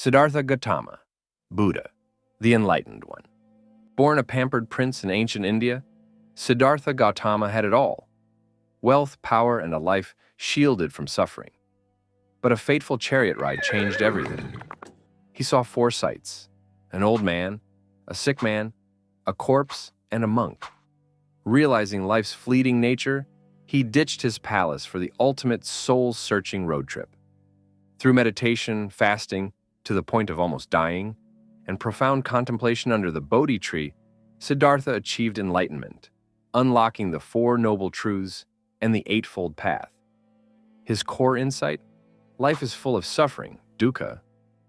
Siddhartha Gautama, Buddha, the Enlightened One. Born a pampered prince in ancient India, Siddhartha Gautama had it all: wealth, power, and a life shielded from suffering. But a fateful chariot ride changed everything. He saw four sights: an old man, a sick man, a corpse, and a monk. Realizing life's fleeting nature, he ditched his palace for the ultimate soul-searching road trip. Through meditation, fasting, to the point of almost dying, and profound contemplation under the Bodhi tree, Siddhartha achieved enlightenment, unlocking the Four Noble Truths and the Eightfold Path. His core insight: life is full of suffering, dukkha,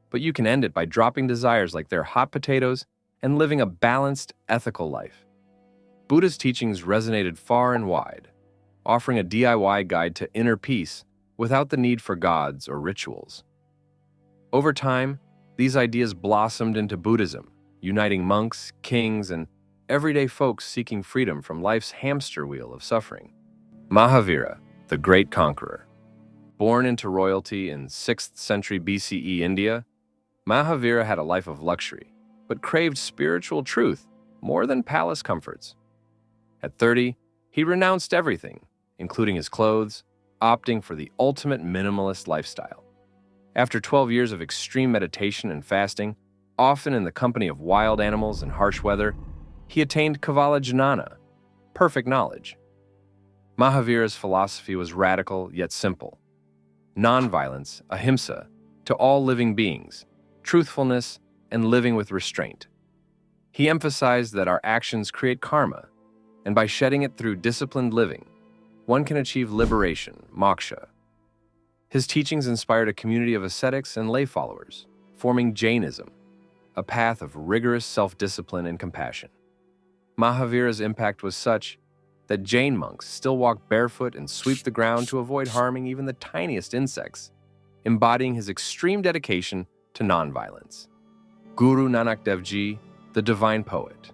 but you can end it by dropping desires like they're hot potatoes and living a balanced, ethical life. Buddha's teachings resonated far and wide, offering a DIY guide to inner peace without the need for gods or rituals. Over time, these ideas blossomed into Buddhism, uniting monks, kings, and everyday folks seeking freedom from life's hamster wheel of suffering. Mahavira, the Great Conqueror. Born into royalty in 6th century BCE India, Mahavira had a life of luxury, but craved spiritual truth more than palace comforts. At 30, he renounced everything, including his clothes, opting for the ultimate minimalist lifestyle. After 12 years of extreme meditation and fasting, often in the company of wild animals and harsh weather, he attained Kevala Jnana, perfect knowledge. Mahavira's philosophy was radical yet simple: nonviolence, ahimsa, to all living beings, truthfulness, and living with restraint. He emphasized that our actions create karma, and by shedding it through disciplined living, one can achieve liberation, moksha. His teachings inspired a community of ascetics and lay followers, forming Jainism, a path of rigorous self-discipline and compassion. Mahavira's impact was such that Jain monks still walk barefoot and sweep the ground to avoid harming even the tiniest insects, embodying his extreme dedication to nonviolence. Guru Nanak Dev Ji, the divine poet.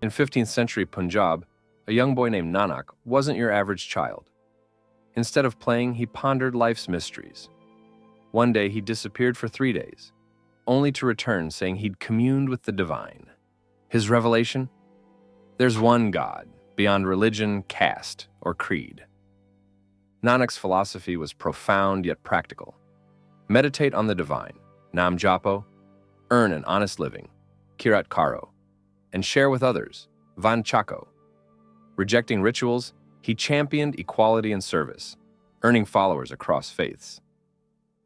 In 15th century Punjab, a young boy named Nanak wasn't your average child. Instead of playing, he pondered life's mysteries. One day, he disappeared for 3 days, only to return saying he'd communed with the divine. His revelation? There's one God, beyond religion, caste, or creed. Nanak's philosophy was profound yet practical. Meditate on the divine, Nam Japo, earn an honest living, Kirat Karo, and share with others, Van Chako. Rejecting rituals, he championed equality and service, earning followers across faiths.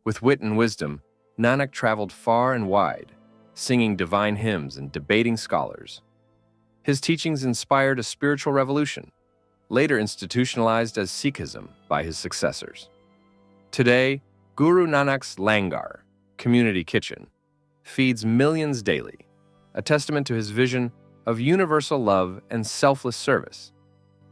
With wit and wisdom, Nanak traveled far and wide, singing divine hymns and debating scholars. His teachings inspired a spiritual revolution, later institutionalized as Sikhism by his successors. Today, Guru Nanak's Langar, community kitchen, feeds millions daily, a testament to his vision of universal love and selfless service.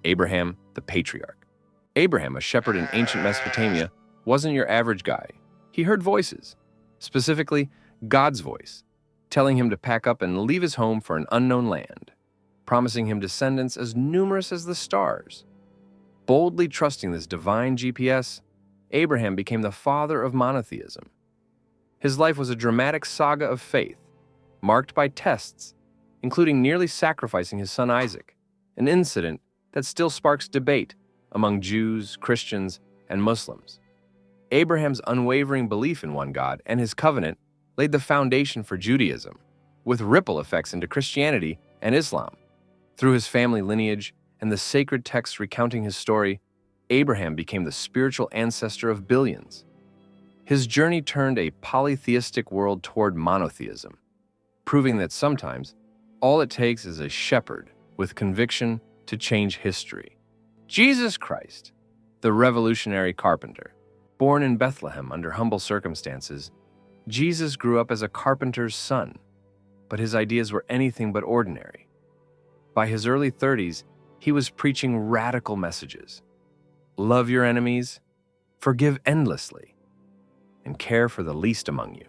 Abraham, the patriarch. Abraham, a shepherd in ancient Mesopotamia, wasn't your average guy. He heard voices, specifically God's voice, telling him to pack up and leave his home for an unknown land, promising him descendants as numerous as the stars. Boldly trusting this divine GPS, Abraham became the father of monotheism. His life was a dramatic saga of faith, marked by tests, including nearly sacrificing his son Isaac, an incident that still sparks debate among Jews, Christians, and Muslims. Abraham's unwavering belief in one God and his covenant laid the foundation for Judaism, with ripple effects into Christianity and Islam. Through his family lineage and the sacred texts recounting his story, Abraham became the spiritual ancestor of billions. His journey turned a polytheistic world toward monotheism, proving that sometimes all it takes is a shepherd with conviction to change history. Jesus Christ, the revolutionary carpenter. Born in Bethlehem under humble circumstances, Jesus grew up as a carpenter's son, but his ideas were anything but ordinary. By his early 30s, he was preaching radical messages. Love your enemies, forgive endlessly, and care for the least among you.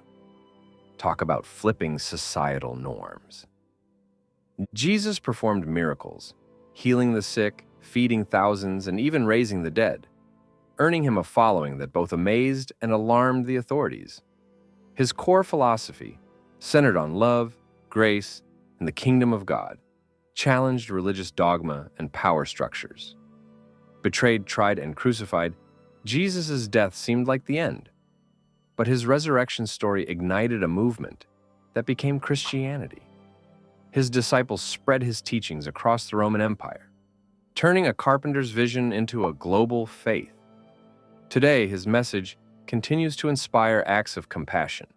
Talk about flipping societal norms. Jesus performed miracles, healing the sick, feeding thousands, and even raising the dead, earning him a following that both amazed and alarmed the authorities. His core philosophy, centered on love, grace, and the kingdom of God, challenged religious dogma and power structures. Betrayed, tried, and crucified, Jesus' death seemed like the end. But his resurrection story ignited a movement that became Christianity. His disciples spread his teachings across the Roman Empire, turning a carpenter's vision into a global faith. Today, his message continues to inspire acts of compassion,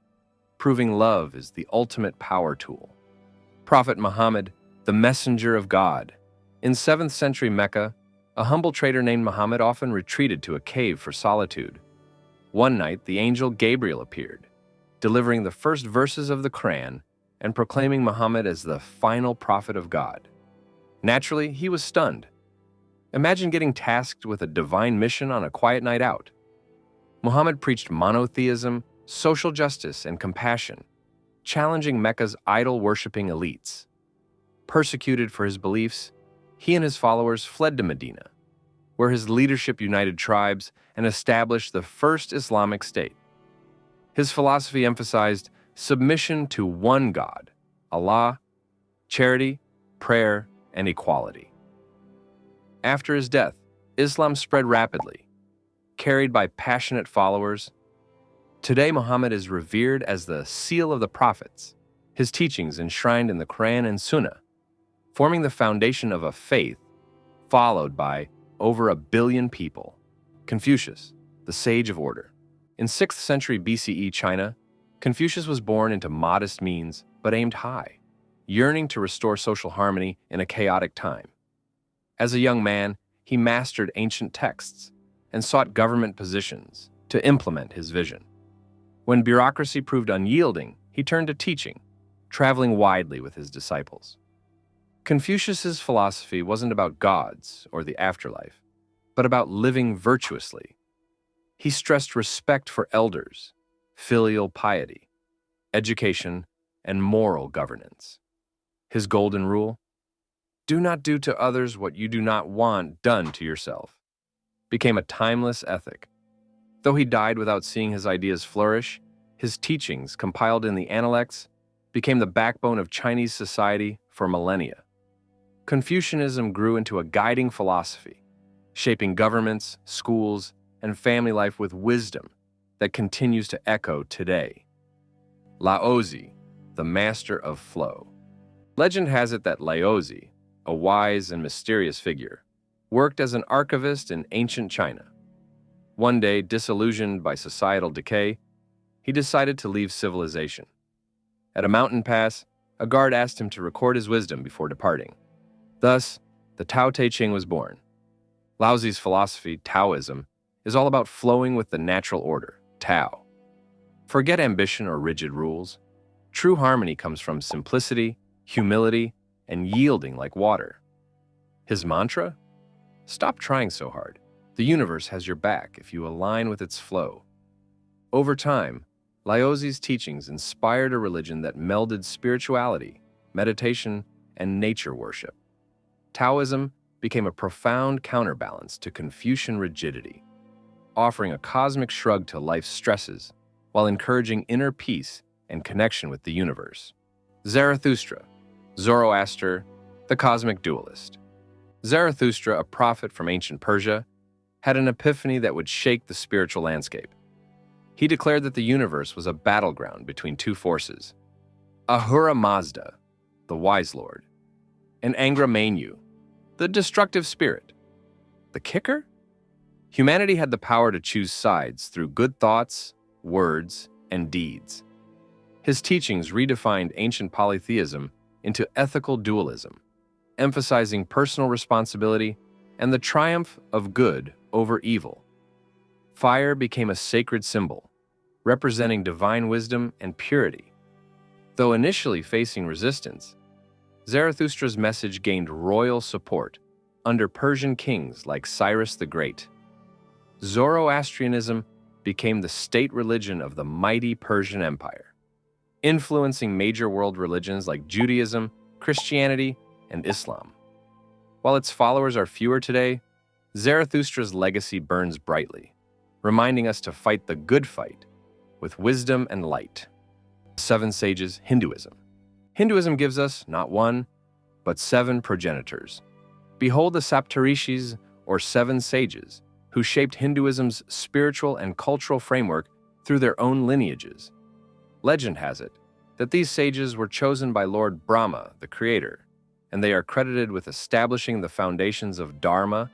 proving love is the ultimate power tool. Prophet Muhammad, the messenger of God. In 7th century Mecca, a humble trader named Muhammad often retreated to a cave for solitude. One night, the angel Gabriel appeared, delivering the first verses of the Quran and proclaiming Muhammad as the final prophet of God. Naturally, he was stunned. Imagine getting tasked with a divine mission on a quiet night out. Muhammad preached monotheism, social justice, and compassion, challenging Mecca's idol-worshipping elites. Persecuted for his beliefs, he and his followers fled to Medina, where his leadership united tribes and established the first Islamic state. His philosophy emphasized submission to one God, Allah, charity, prayer, and equality. After his death, Islam spread rapidly, carried by passionate followers. Today, Muhammad is revered as the seal of the prophets, his teachings enshrined in the Quran and Sunnah, forming the foundation of a faith followed by over 1 billion people. Confucius, the sage of order. In 6th century BCE China, Confucius was born into modest means but aimed high, yearning to restore social harmony in a chaotic time. As a young man, he mastered ancient texts and sought government positions to implement his vision. When bureaucracy proved unyielding, he turned to teaching, traveling widely with his disciples. Confucius's philosophy wasn't about gods or the afterlife, but about living virtuously. He stressed respect for elders, filial piety, education, and moral governance. His golden rule, "Do not do to others what you do not want done to yourself," became a timeless ethic. Though he died without seeing his ideas flourish, his teachings, compiled in the Analects, became the backbone of Chinese society for millennia. Confucianism grew into a guiding philosophy, shaping governments, schools, and family life with wisdom that continues to echo today. Laozi, the master of flow. Legend has it that Laozi, a wise and mysterious figure, worked as an archivist in ancient China. One day, disillusioned by societal decay, he decided to leave civilization. At a mountain pass, a guard asked him to record his wisdom before departing. Thus, the Tao Te Ching was born. Laozi's philosophy, Taoism, is all about flowing with the natural order, Tao. Forget ambition or rigid rules. True harmony comes from simplicity, humility, and yielding like water. His mantra? Stop trying so hard. The universe has your back if you align with its flow. Over time, Laozi's teachings inspired a religion that melded spirituality, meditation, and nature worship. Taoism became a profound counterbalance to Confucian rigidity, offering a cosmic shrug to life's stresses while encouraging inner peace and connection with the universe. Zarathustra, Zoroaster, the cosmic dualist. Zarathustra, a prophet from ancient Persia, had an epiphany that would shake the spiritual landscape. He declared that the universe was a battleground between two forces, Ahura Mazda, the wise lord, and Angra Mainyu, the destructive spirit. The kicker? Humanity had the power to choose sides through good thoughts, words, and deeds. His teachings redefined ancient polytheism into ethical dualism, emphasizing personal responsibility and the triumph of good over evil. Fire became a sacred symbol, representing divine wisdom and purity. Though initially facing resistance, Zarathustra's message gained royal support under Persian kings like Cyrus the Great. Zoroastrianism became the state religion of the mighty Persian Empire, influencing major world religions like Judaism, Christianity, and Islam. While its followers are fewer today, Zarathustra's legacy burns brightly, reminding us to fight the good fight with wisdom and light. 7 sages, Hinduism. Hinduism gives us not one, but 7 progenitors. Behold the Saptarishis, or 7 sages, who shaped Hinduism's spiritual and cultural framework through their own lineages. Legend has it that these sages were chosen by Lord Brahma, the creator, and they are credited with establishing the foundations of Dharma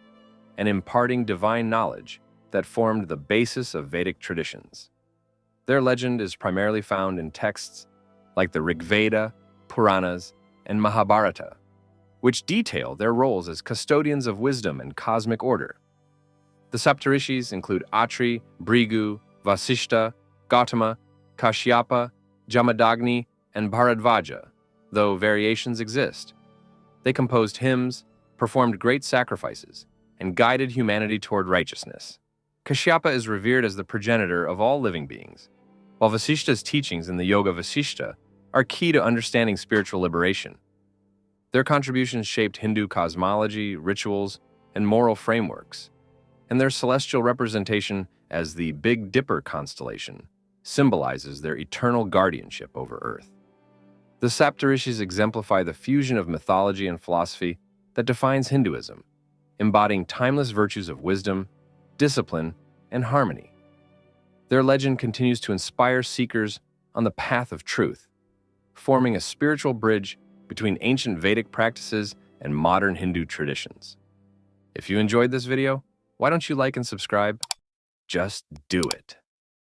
and imparting divine knowledge that formed the basis of Vedic traditions. Their legend is primarily found in texts like the Rig Veda, Puranas, and Mahabharata, which detail their roles as custodians of wisdom and cosmic order. The Saptarishis include Atri, Bhrigu, Vasishta, Gautama, Kashyapa, Jamadagni, and Bharadvaja, though variations exist. They composed hymns, performed great sacrifices, and guided humanity toward righteousness. Kashyapa is revered as the progenitor of all living beings, while Vasishta's teachings in the Yoga Vasishta are key to understanding spiritual liberation. Their contributions shaped Hindu cosmology, rituals, and moral frameworks, and their celestial representation as the Big Dipper constellation symbolizes their eternal guardianship over Earth. The Saptarishis exemplify the fusion of mythology and philosophy that defines Hinduism, embodying timeless virtues of wisdom, discipline, and harmony. Their legend continues to inspire seekers on the path of truth, forming a spiritual bridge between ancient Vedic practices and modern Hindu traditions. If you enjoyed this video, why don't you like and subscribe? Just do it.